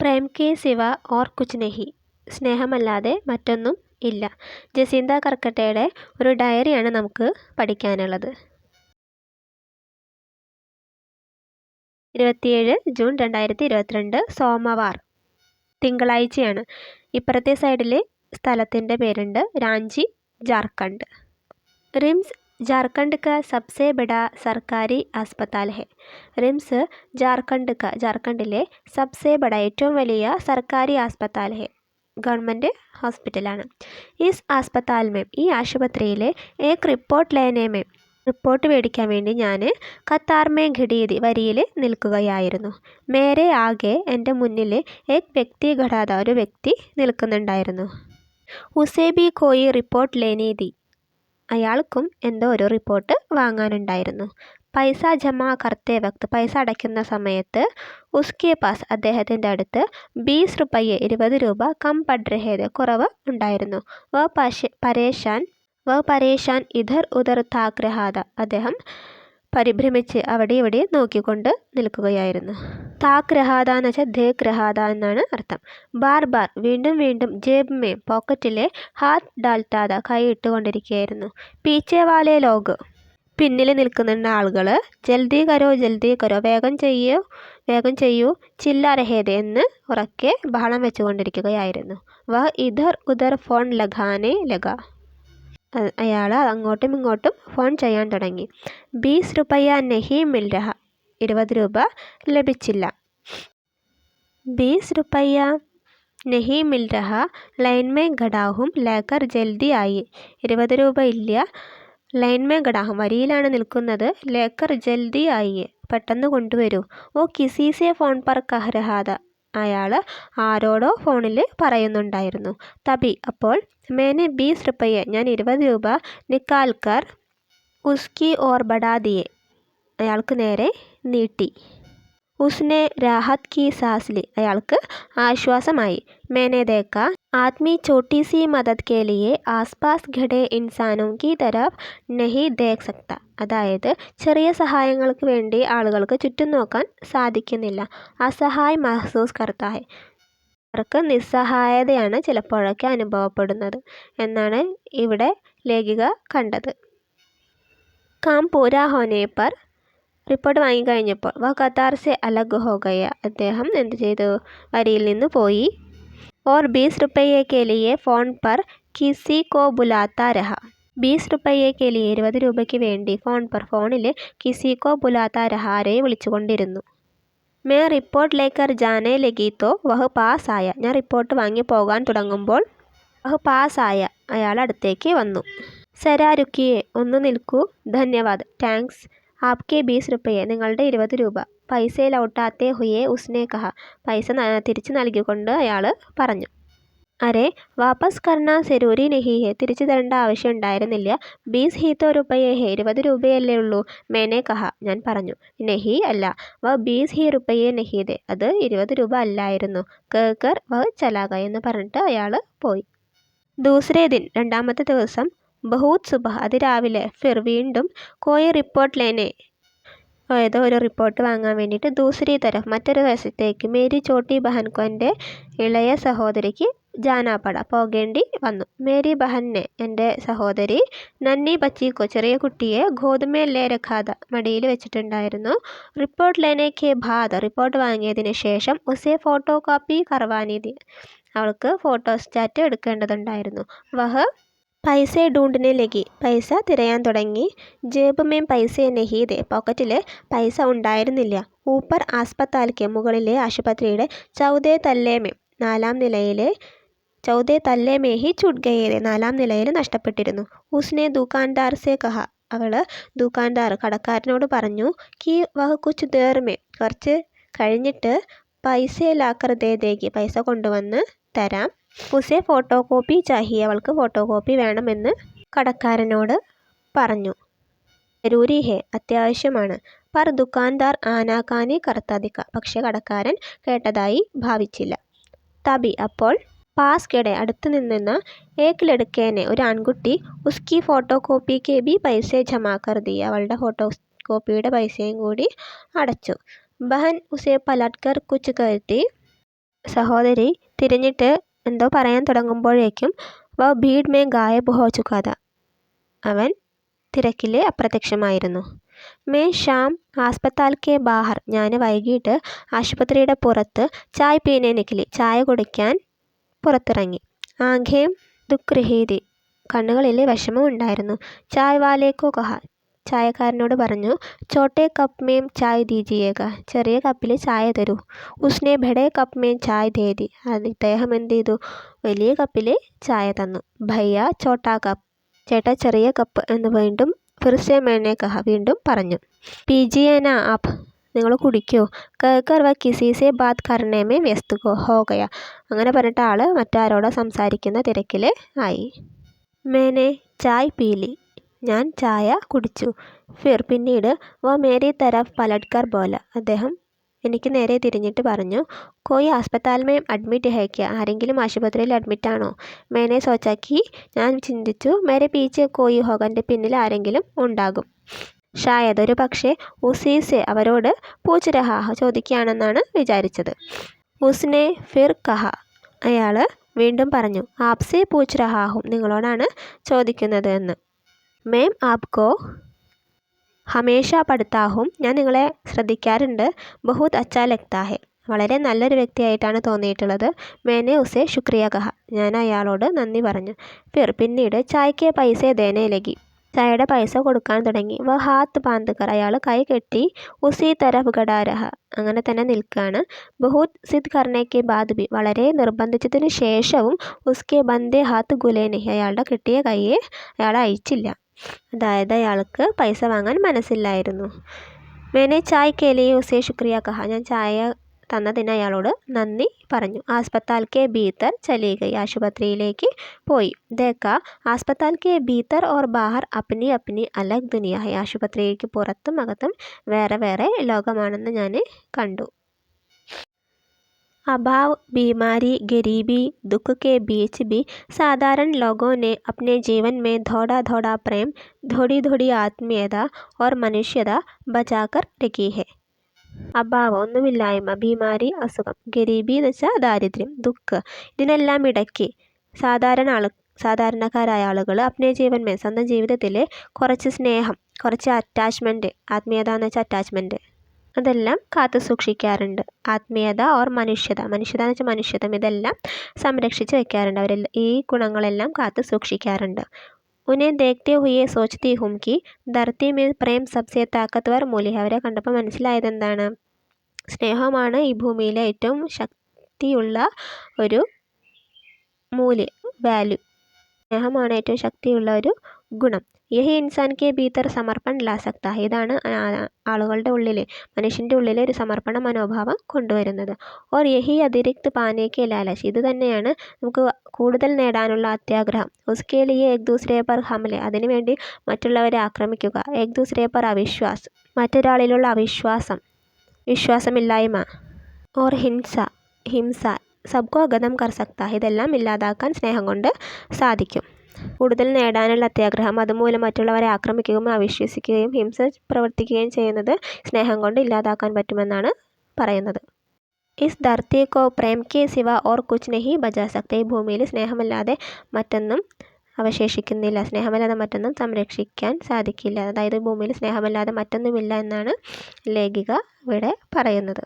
പ്രേം കെ സിവ ഓർ കുച്ച് നഹി, സ്നേഹമല്ലാതെ മറ്റൊന്നും ഇല്ല. ജസീന്ത കർക്കട്ടയുടെ ഒരു ഡയറിയാണ് നമുക്ക് പഠിക്കാനുള്ളത്. 27 ജൂൺ 2022 സോമവാർ, തിങ്കളാഴ്ചയാണ്. ഇപ്പുറത്തെ സൈഡിൽ സ്ഥലത്തിൻ്റെ പേരുണ്ട്, രാഞ്ചി, ജാർഖണ്ഡ്. റിംസ് ജാർഖണ്ഡ് का सबसे बड़ा सरकारी अस्पताल है. റിംസ് ജാർഖണ്ഡിലെ സബ്സെ ബഡ ഏറ്റവും വലിയ സർക്കാരി ആസ്പത്താൽ ഹെ, ഗവൺമെൻറ് ഹോസ്പിറ്റലാണ്. ഇസ് ആസ്പത്താൽ മേം, ഈ ആശുപത്രിയിലെ ഏക് റിപ്പോർട്ട് ലേനെ മേം, റിപ്പോർട്ട് മേടിക്കാൻ വേണ്ടി ഞാൻ കത്താർ മേ ഘടീതി, വരിയിൽ നിൽക്കുകയായിരുന്നു. മേരെ ആകെ, എൻ്റെ മുന്നിൽ ഏക് വ്യക്തി ഘടാത, ഒരു വ്യക്തി നിൽക്കുന്നുണ്ടായിരുന്നു. ഉസേ ബി കോയി റിപ്പോർട്ട് ലേനെ ദി, അയാൾക്കും എന്തോ ഒരു റിപ്പോർട്ട് വാങ്ങാനുണ്ടായിരുന്നു. പൈസ ജമാ കർത്തേ വക്ത്, പൈസ അടയ്ക്കുന്ന സമയത്ത് ഉസ്കെ പാസ്, അദ്ദേഹത്തിൻ്റെ അടുത്ത് 20 റുപ്പയെ, 20 രൂപ കം പഡ് രഹേത്, കുറവ് ഉണ്ടായിരുന്നു. വ പരേഷാൻ ഇധർ ഉധർ താക് രഹാത, അദ്ദേഹം പരിഭ്രമിച്ച് അവിടെ ഇവിടെ നോക്കിക്കൊണ്ട് നിൽക്കുകയായിരുന്നു. താക് രഹാത എന്ന് വെച്ചാൽ ദേഖ് രഹാത എന്നാണ് അർത്ഥം. ബാർ ബാർ, വീണ്ടും വീണ്ടും, ജേബ് മേ, പോക്കറ്റിലെ, ഹാത്ത് ഡാൽത്താത, കൈ ഇട്ടുകൊണ്ടിരിക്കുകയായിരുന്നു. പീച്ചെ വാലെ ലോഗ്, പിന്നിൽ നിൽക്കുന്ന ആളുകൾ, ജൽദി കരോ ജൽദി കരോ, വേഗം ചെയ്യൂ വേഗം ചെയ്യൂ, ചില്ല രഹേദ, എന്ന് ഉറക്കെ ബഹളം വെച്ചുകൊണ്ടിരിക്കുകയായിരുന്നു. വ ഇധർ ഉധർ ഫോൺ ലഗാനെ ലഗ, അയാൾ അങ്ങോട്ടും ഇങ്ങോട്ടും ഫോൺ ചെയ്യാൻ തുടങ്ങി. 20 റുപ്പയ നഹി മിൽ രഹ, 20 രൂപ ലഭിച്ചില്ല. 20 റുപ്പയ നഹി മിൽ രഹ, ലൈൻ മേ ഖടാഹും ലേക്കർ ജൽദി ആയി, 20 രൂപ ഇല്ല, ലൈൻ മേ ഖടാഹും, വരിയിലാണ് നിൽക്കുന്നത്, ലേക്കർ ജൽദി ആയി, പെട്ടെന്ന് കൊണ്ടുവരൂ. ഓ കിസി സെ ഫോൺ പർ കഹ് രഹാത, അയാൾ ആരോടോ ഫോണിൽ പറയുന്നുണ്ടായിരുന്നു. തബി, അപ്പോൾ, മേനെ 20 റുപ്പയെ, ഞാൻ 20 രൂപ, നിക്കാൽ കർ ഉസ്കി ഓർ ബഡാ ദിയെ, അയാൾക്ക് നേരെ നീട്ടി. ഉസ്നെ രാഹത് കി സാസ് ലി, അയാൾക്ക് ആശ്വാസമായി. മേനെ ദേക്ക ആദ്മി ചോട്ടി സി മദദ് കെ ലിയെ ആസ്പാസ് ഖടെ ഇൻസാനോ കി തരഫ് നഹി ദേഖ് സക്ത, അതായത് ചെറിയ സഹായങ്ങൾക്ക് വേണ്ടി ആളുകൾക്ക് ചുറ്റും നോക്കാൻ സാധിക്കുന്നില്ല. അസഹായ് മഹ്സൂസ് കർത്താ ഹെ, അവർക്ക് നിസ്സഹായതയാണ് ചിലപ്പോഴൊക്കെ അനുഭവപ്പെടുന്നത് എന്നാണ് ഇവിടെ ലേഖിക കണ്ടത്. കാം പൂരാ ഹോനെ പർ, റിപ്പോർട്ട് വാങ്ങിക്കഴിഞ്ഞപ്പോൾ, വ കത്താർ സെ അലഗ് ഹോ ഗയ, അദ്ദേഹം എന്ത് ചെയ്തു, വരിയിൽ നിന്ന് പോയി. ഓർ 20 റുപ്പയെ കെ ലിയെ ഫോൺ പർ കിസി കോ ബുലാത്ത രഹ, 20 റുപ്പയെ കെ ലിയെ, 20 രൂപയ്ക്ക് വേണ്ടി, ഫോണിൽ കിസി കോ ബുലാത്ത രഹ, ആരെയും വിളിച്ചുകൊണ്ടിരുന്നു. മേ റിപ്പോർട്ട് ലേക്കർ ജാനെ ലഗി തോ വഹ് പാസ് ആയ, ഞാൻ റിപ്പോർട്ട് വാങ്ങി പോകാൻ തുടങ്ങുമ്പോൾ, വഹ് പാസ് ആയ, അയാൾ അടുത്തേക്ക് വന്നു. സരാ രുക്കിയെ, ഒന്ന് നിൽക്കൂ, ധന്യവാദ്, താങ്ക്സ്, ആപ്കെ 20 റുപ്പയെ, നിങ്ങളുടെ 20 രൂപ, പൈസ ലൗട്ടാത്തെ ഹുയെ ഉസ്നെ കഹ, പൈസ തിരിച്ചു നൽകിക്കൊണ്ട് അയാൾ പറഞ്ഞു. അരെ വാപ്പസ് കർണ സെരൂരി നഹി ഹെ, തിരിച്ചു തരേണ്ട ആവശ്യം ഉണ്ടായിരുന്നില്ല. 20 ഹി തോ റുപ്പയെ ഹെ, 20 രൂപയല്ലേ ഉള്ളൂ, മേനെ കഹ, ഞാൻ പറഞ്ഞു. നഹി അല്ല, വ 20 ഹി റുപ്പയെ നഹി ദേ, അത് 20 രൂപ അല്ലായിരുന്നു. കേക്കർ വ ചലാ ഗയ, എന്ന് പറഞ്ഞിട്ട് അയാൾ പോയി. ദൂസരേ ദിൻ, രണ്ടാമത്തെ ദിവസം, ബഹൂത് സുബഹ്, അതിരാവിലെ, ഫിർ വീണ്ടും, കോയി റിപ്പോർട്ട് ലേനെ, ഏതോ ഒരു റിപ്പോർട്ട് വാങ്ങാൻ വേണ്ടിയിട്ട്, ദൂസരി തരഫ്, മറ്റൊരു വശത്തേക്ക്, മേരി ചോട്ടി ബഹൻ കോ, എൻ്റെ ഇളയ സഹോദരിക്ക്, ജാനാപട, പോകേണ്ടി വന്നു. മേരി ബഹന്നെ, എൻ്റെ സഹോദരി, നന്നി ബച്ചിക്കോ, ചെറിയ കുട്ടിയെ, ഗോദമേ ലേ രഖാത, മടിയിൽ വെച്ചിട്ടുണ്ടായിരുന്നു. റിപ്പോർട്ട് ലേനെ കെ ബാദ്, റിപ്പോർട്ട് വാങ്ങിയതിന് ശേഷം, ഉസേ ഫോട്ടോ കോപ്പി കർവാനി ദി, അവൾക്ക് ഫോട്ടോസ്റ്റാറ്റ് എടുക്കേണ്ടതുണ്ടായിരുന്നു. വഹ് പൈസ ഡൂണ്ടിനെ ലഗി, പൈസ തിരയാൻ തുടങ്ങി. ജേബ് മേം പൈസ നഹി ദേ, പോക്കറ്റിൽ പൈസ ഉണ്ടായിരുന്നില്ല. ഊപ്പർ ആസ്പത്താൽക്ക്, മുകളിലെ ആശുപത്രിയുടെ, ചൗദേ തല്ലേ മേം, 4ാം നിലയിലെ, ചൗദേ തല്ലേ മേ ഹി ചുട്ട് ഗയേ, 4ാം നിലയിൽ നഷ്ടപ്പെട്ടിരുന്നു. ഉസ്നെ ദുക്കാൻദാർ സെ കഹ, അവൾ ദുക്കാൻദാർ, കടക്കാരനോട് പറഞ്ഞു. കി വഹ് കുച്ച് ദേർ മേ, കുറച്ച് കഴിഞ്ഞിട്ട്, പൈസ ലാക്കർ ദേ ദേഗി, പൈസ കൊണ്ടുവന്ന് തരാം. ഉസേ ഫോട്ടോ കോപ്പി ചാഹിയെ, അവൾക്ക് ഫോട്ടോ കോപ്പി വേണമെന്ന് കടക്കാരനോട് പറഞ്ഞു. ജരൂരി ഹെ, അത്യാവശ്യമാണ്. പർ ദുക്കാൻദാർ ആനാകാനി കർത്താദിക്ക, പക്ഷേ കടക്കാരൻ കേട്ടതായി ഭാവിച്ചില്ല. തബി, അപ്പോൾ, പാസ് കെടെ, അടുത്ത് നിന്ന, ഏക് ലടുക്കേനെ, ഒരു ആൺകുട്ടി, ഉസ്കി ഫോട്ടോ കോപ്പി കെ ബി പൈസ ജമാക്കർ ദി, അവളുടെ ഫോട്ടോ കോപ്പിയുടെ പൈസയും കൂടി അടച്ചു. ബഹൻ ഉസേ പലട്കർ കുച്ച് കഹത്തി, സഹോദരി തിരിഞ്ഞിട്ട് എന്തോ പറയാൻ തുടങ്ങുമ്പോഴേക്കും വ ഭീഡ് മേ ഗായബ് ഹോ ചുകാ താ, അവൻ തിരക്കിൽ അപ്രത്യക്ഷമായിരുന്നു. മേ ഷാം ആസ്പത്താൽ കെ ബാഹർ, ഞാൻ വൈകിട്ട് ആശുപത്രിയുടെ പുറത്ത് ചായ് പീനെ നിക്കലി, ചായ കുടിക്കാൻ പുറത്തിറങ്ങി. ആംഖേം ദുഃഖ് രഹി തി, കണ്ണുകളിൽ വിഷമം ഉണ്ടായിരുന്നു. ചായ് വാലേക്കോ കഹ, ചായക്കാരനോട് പറഞ്ഞു. ചോട്ടെ കപ്പ് മേം ചായ് ദീജിയേഗ, ചെറിയ കപ്പിൽ ചായ തരൂ. ഉസ്നെ ബഡേ കപ്പ് മേം ചായ് ദേ ദി, ഇദ്ദേഹം എന്ത് ചെയ്തു, വലിയ കപ്പിൽ ചായ തന്നു. ഭയ്യ ചോട്ടാ കപ്പ്, ചേട്ടാ ചെറിയ കപ്പ് എന്ന് വീണ്ടും ഫിർസെ മേനെ കഹ, വീണ്ടും പറഞ്ഞു. പീജിയേ നാ ആപ്, നിങ്ങൾ കുടിക്കോ. കേക്കർ വ കിസീസെ ബാത് കർണേ മേ വ്യസ്ത് ഹോ ഗയ, അങ്ങനെ പറഞ്ഞിട്ട് ആൾ മറ്റാരോടോ സംസാരിക്കുന്ന തിരക്കിൽ ആയി. മേനെ ചായ് പീലി, ഞാൻ ചായ കുടിച്ചു. ഫിർ, പിന്നീട് വ മേരി തരഫ് പലട്കർ ബോല, അദ്ദേഹം എനിക്ക് നേരെ തിരിഞ്ഞിട്ട് പറഞ്ഞു. കോയി ആസ്പത്താൽ മേ അഡ്മിറ്റ് ഹൈ ക്യാ, ആരെങ്കിലും ആശുപത്രിയിൽ അഡ്മിറ്റാണോ. മേനെ സോച്ചാക്കി, ഞാൻ ചിന്തിച്ചു. മേരെ പീച്ചെ കോയി ഹോഗ, എൻ്റെ പിന്നിൽ ആരെങ്കിലും ഉണ്ടാകും. ഷായത്, ഒരു പക്ഷേ. ഉസീസെ, അവരോട് പൂച്ച് രഹാഹ, ചോദിക്കുകയാണെന്നാണ് വിചാരിച്ചത്. ഉസ്നെ ഫിർ കഹ, അയാൾ വീണ്ടും പറഞ്ഞു. ആപ്സെ പൂച്ച് രഹാഹും, നിങ്ങളോടാണ് ചോദിക്കുന്നത് എന്ന്. മേം ആപ്കോ ഹമേഷ പഠിത്താ ഹും, ഞാൻ നിങ്ങളെ ശ്രദ്ധിക്കാറുണ്ട്. ബഹുത് അച്ഛാ ലഗ്താ ഹെ, വളരെ നല്ലൊരു വ്യക്തിയായിട്ടാണ് തോന്നിയിട്ടുള്ളത്. മേനെ ഉസെ ശുക്രിയ കഹ, ഞാൻ അയാളോട് നന്ദി പറഞ്ഞു. ഫിർ, പിന്നീട് ചായക്കെ പൈസ ദേനെ ലഗി, ചായയുടെ പൈസ കൊടുക്കാൻ തുടങ്ങി. വ ഹാത്ത് ബാന്ത് കർ, അയാൾ കൈ കെട്ടി. ഉസി തരഫ് ഖടാ രഹ, അങ്ങനെ തന്നെ നിൽക്കുകയാണ്. ബഹുത് സിദ് കർണേക്കെ ബാദ് ബി, വളരെ നിർബന്ധിച്ചതിന് ശേഷവും. ഉസ്കെ ബന്ദേ ഹാത്ത് ഗുലേ നഹി, അയാളുടെ കിട്ടിയ കൈയെ അയാൾ അയച്ചില്ല, അതായത് അയാൾക്ക് പൈസ വാങ്ങാൻ മനസ്സില്ലായിരുന്നു. മേനെ ചായ് കേലിയെ ഉസേ ശുക്രിയ കഹ, ഞാൻ ചായ തന്നതിന് അയാളോട് നന്ദി പറഞ്ഞു. ആസ്പത്താൽ കെ ഭീതർ ചലി ഗയി, ആശുപത്രിയിലേക്ക് പോയി. ദേക്ക ആസ്പത്താൽ കെ ഭീതർ ഓർ ബാഹർ അപ്നി അപ്നി അലഗ് ദുനിയ ഹൈ, ആശുപത്രിക്ക് പുറത്തും അകത്തും വേറെ വേറെ ലോകമാണെന്ന് ഞാൻ കണ്ടു. अभाव, बीमारी, गरीबी, दुख के बीच भी साधारण लोगों ने अपने जीवन में थोड़ा थोड़ा प्रेम, थोड़ी थोड़ी आत्मीयता और मनुष्यता बचाकर रखी है. അഭാവം, ഒന്നുമില്ലായ്മ. ബീമാരി, അസുഖം. ഗരീബി എന്ന് വെച്ചാൽ ദാരിദ്ര്യം. ദുഃഖ്, ഇതിനെല്ലാം ഇടയ്ക്ക് സാധാരണക്കാരായ ആളുകൾ അപ്നെ ജീവൻ മേ, സ്വന്തം ജീവിതത്തിൽ കുറച്ച് സ്നേഹം, കുറച്ച് അറ്റാച്ച്മെൻറ്റ്, ആത്മീയത എന്ന് വെച്ചാൽ അറ്റാച്ച്മെൻറ്റ്, അതെല്ലാം കാത്തു സൂക്ഷിക്കാറുണ്ട്. ആത്മീയത ഓർ മനുഷ്യത, മനുഷ്യത എന്ന് വെച്ചാൽ മനുഷ്യത്വം, ഇതെല്ലാം സംരക്ഷിച്ച് വെക്കാറുണ്ട്. അവരെല്ലാം ഈ ഗുണങ്ങളെല്ലാം കാത്തു സൂക്ഷിക്കാറുണ്ട്. ഉന്നെ ദേഖ്തേ ഹുയെ സോച്തി ഹും കി ധർത്തി മേ പ്രേം സബ്സെ താക്കത്വർ മൂല്യ, അവരെ കണ്ടപ്പോൾ മനസ്സിലായത് എന്താണ്, സ്നേഹമാണ് ഈ ഭൂമിയിലെ ഏറ്റവും ശക്തിയുള്ള ഒരു മൂല്യം, വാല്യൂ. സ്നേഹമാണ് ഏറ്റവും ശക്തിയുള്ള ഒരു ഗുണം. യഹി ഇൻസാൻ കെ ഭീതർ സമർപ്പൺ ലാ സക്താ ഹെ, ഇതാണ് ആളുകളുടെ ഉള്ളിൽ, മനുഷ്യൻ്റെ ഉള്ളിൽ ഒരു സമർപ്പണ മനോഭാവം കൊണ്ടുവരുന്നത്. ഓർ യഹി അതിരിക്ത് പാനെ കെ ലാലച്ച്, ഇത് തന്നെയാണ് നമുക്ക് കൂടുതൽ നേടാനുള്ള അത്യാഗ്രഹം. ഉസ്കെ ലിയെ ഏക് ദൂസരെ പർ ഹംലെ, അതിനുവേണ്ടി മറ്റുള്ളവരെ ആക്രമിക്കുക. ഏക് ദൂസരെ പർ അവിശ്വാസ്, മറ്റൊരാളിലുള്ള അവിശ്വാസം, വിശ്വാസമില്ലായ്മ. ഓർ ഹിംസ സബ്കോ ഖതം കർ സക്താ ഹെ, ഇതെല്ലാം ഇല്ലാതാക്കാൻ സ്നേഹം കൊണ്ട് സാധിക്കും. കൂടുതൽ നേടാനുള്ള അത്യാഗ്രഹം, അതുമൂലം മറ്റുള്ളവരെ ആക്രമിക്കുകയും അവിശ്വസിക്കുകയും ഹിംസ പ്രവർത്തിക്കുകയും ചെയ്യുന്നത് സ്നേഹം കൊണ്ട് ഇല്ലാതാക്കാൻ പറ്റുമെന്നാണ് പറയുന്നത്. ഇസ് ധർത്തി കോ പ്രേം കെ സിവ ഓർ കുച്ച് നഹി ബജാ സക്ത, ഈ ഭൂമിയിൽ സ്നേഹമല്ലാതെ മറ്റൊന്നും അവശേഷിക്കുന്നില്ല, സ്നേഹമല്ലാതെ മറ്റൊന്നും സംരക്ഷിക്കാൻ സാധിക്കില്ല. അതായത് ഭൂമിയിൽ സ്നേഹമല്ലാതെ മറ്റൊന്നുമില്ല എന്നാണ് ലേഖിക ഇവിടെ പറയുന്നത്.